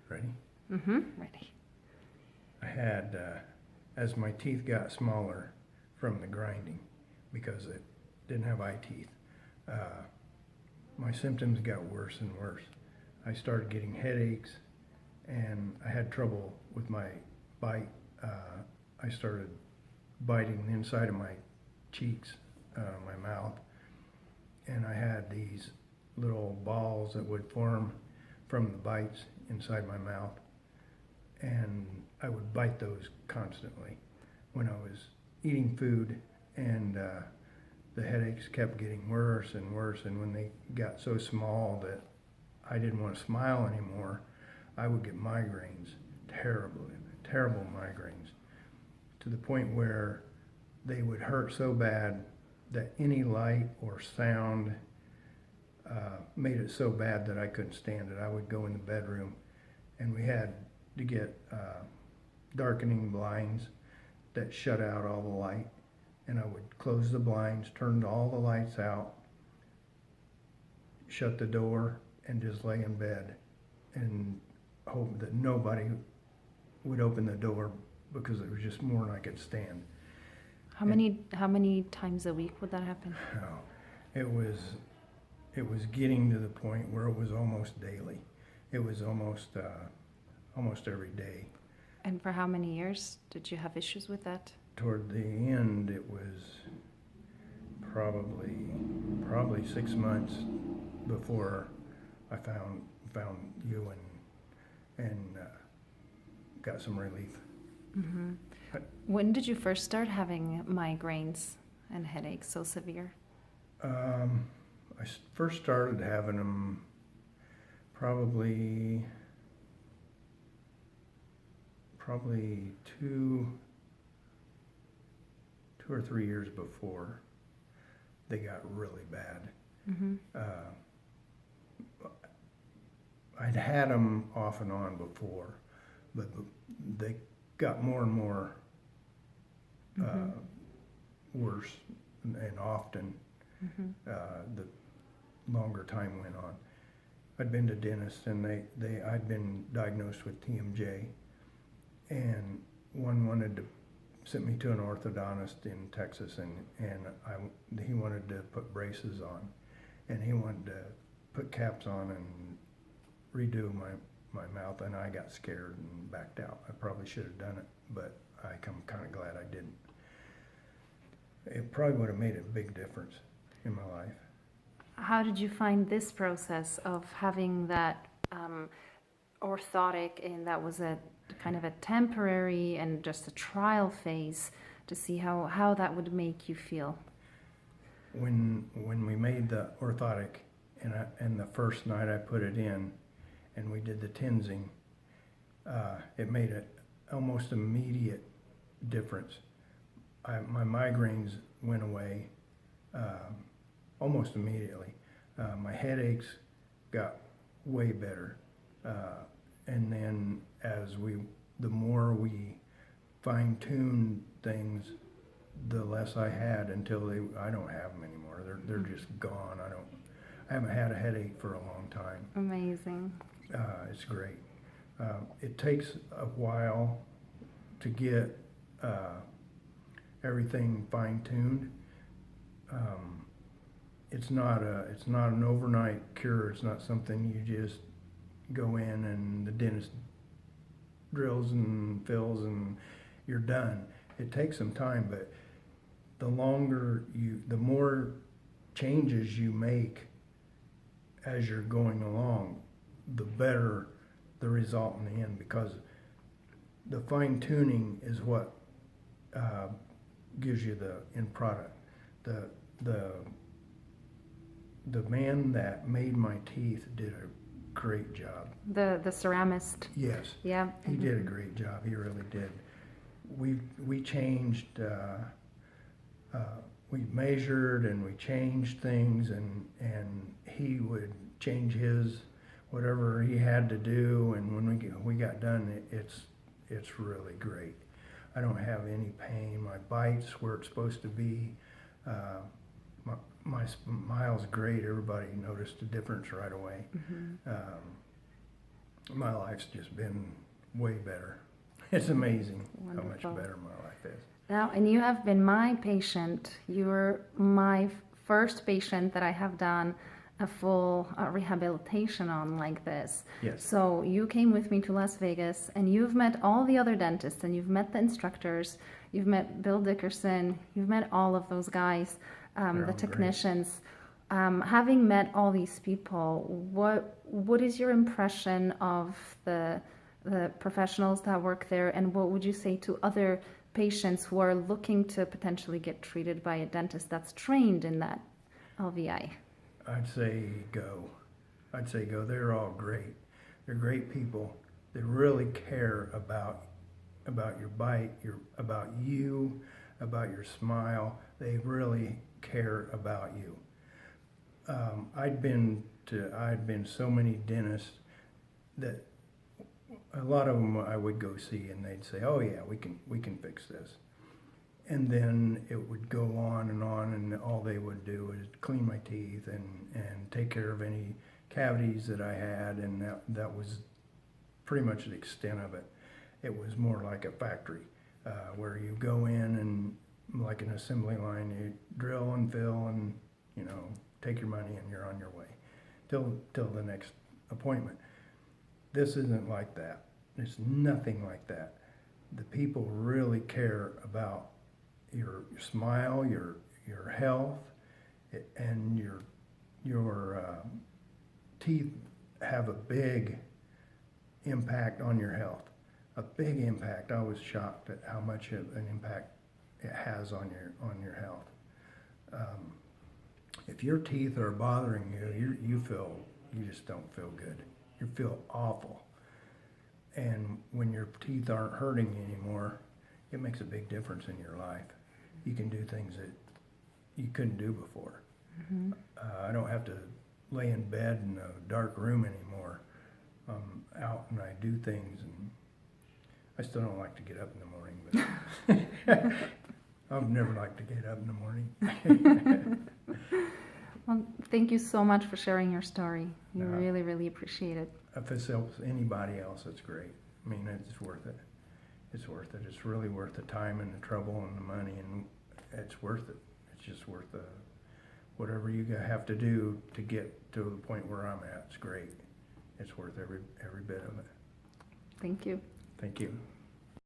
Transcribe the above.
Ready? Ready. I had, as my teeth got smaller from the grinding, because it didn't have eye teeth, my symptoms got worse and worse. I started getting headaches, and I had trouble with my bite. I started biting the inside of my cheeks, my mouth, and I had these little balls that would form from the bites inside my mouth, and I would bite those constantly when I was eating food, and the headaches kept getting worse and worse, and when they got so small that I didn't want to smile anymore, I would get migraines, terrible migraines, to the point where they would hurt so bad that any light or sound made it so bad that I couldn't stand it. I would go in the bedroom, and we had to get darkening blinds that shut out all the light, and I would close the blinds, turn all the lights out, shut the door, and just lay in bed and hope that nobody would open the door, because it was just more than I could stand. How many times a week would that happen? Oh, it was getting to the point where it was almost daily. It was almost every day. And for how many years did you have issues with that? Toward the end, it was probably 6 months before I found you and got some relief. Mm-hmm. When did you first start having migraines and headaches so severe? I first started having them probably two or 3 years before they got really bad. Mm-hmm. I'd had them off and on before, but they got more and more worse and often the longer time went on. I'd been to dentists, and I'd been diagnosed with TMJ, and one wanted to send me to an orthodontist in Texas, and he wanted to put braces on, and he wanted to put caps on and redo my mouth, and I got scared and backed out. I probably should have done it, but I'm kind of glad I didn't. It probably would have made a big difference in my life. How did you find this process of having that orthotic, and that was a kind of a temporary and just a trial phase to see how that would make you feel? When we made the orthotic, and the first night I put it in, and we did the tensing, it made an almost immediate difference. My migraines went away almost immediately. My headaches got way better, and then the more we fine-tuned things, the less I had, until I don't have them anymore. They're just gone. I haven't had a headache for a long time. Amazing. It's great. It takes a while to get everything fine-tuned. It's not an overnight cure. It's not something you just go in and the dentist drills and fills and you're done. It takes some time, but the more changes you make as you're going along, the better the result in the end, because the fine-tuning is what gives you the end product. The man that made my teeth did a great job. The ceramist. Yes. Yeah. He did a great job. He really did. We changed. We measured and we changed things, and he would change his whatever he had to do. And when we got done, it's really great. I don't have any pain. My bite's where it's supposed to be. My smile's great. Everybody noticed the difference right away. my life's just been way better. It's amazing how Wonderful. much better my life is. Now, and you have been my patient. You were my first patient that I have done a full rehabilitation on like this. Yes. So you came with me to Las Vegas, and you've met all the other dentists, and you've met the instructors, you've met Bill Dickerson, you've met all of those guys, They're all the great. technicians. Having met all these people, what is your impression of the professionals that work there, and what would you say to other patients who are looking to potentially get treated by a dentist that's trained in that LVI? I'd say go. They're all great. They're great people. They really care about your bite, about you, about your smile. They really care about you. I'd been so many dentists that a lot of them I would go see, and they'd say, "Oh yeah, we can fix this," and then it would go on, and all they would do is clean my teeth and take care of any cavities that I had, and that was pretty much the extent of it. It was more like a factory where you go in and, like an assembly line, you drill and fill and, take your money and you're on your way till the next appointment. This isn't like that. It's nothing like that. The people really care about your smile, your health, and your teeth have a big impact on your health. A big impact. I was shocked at how much of an impact it has on your health. If your teeth are bothering you, you just don't feel good. You feel awful. And when your teeth aren't hurting you anymore, it makes a big difference in your life. You can do things that you couldn't do before. Mm-hmm. I don't have to lay in bed in a dark room anymore. I'm out and I do things, and I still don't like to get up in the morning, but I've never liked to get up in the morning. Well, thank you so much for sharing your story. We No. really, really appreciate it. If this helps anybody else, it's great. I mean, it's worth it. It's worth it. It's really worth the time and the trouble and the money, and it's worth it. It's just worth whatever you have to do to get to the point where I'm at. It's great. It's worth every bit of it. Thank you. Thank you.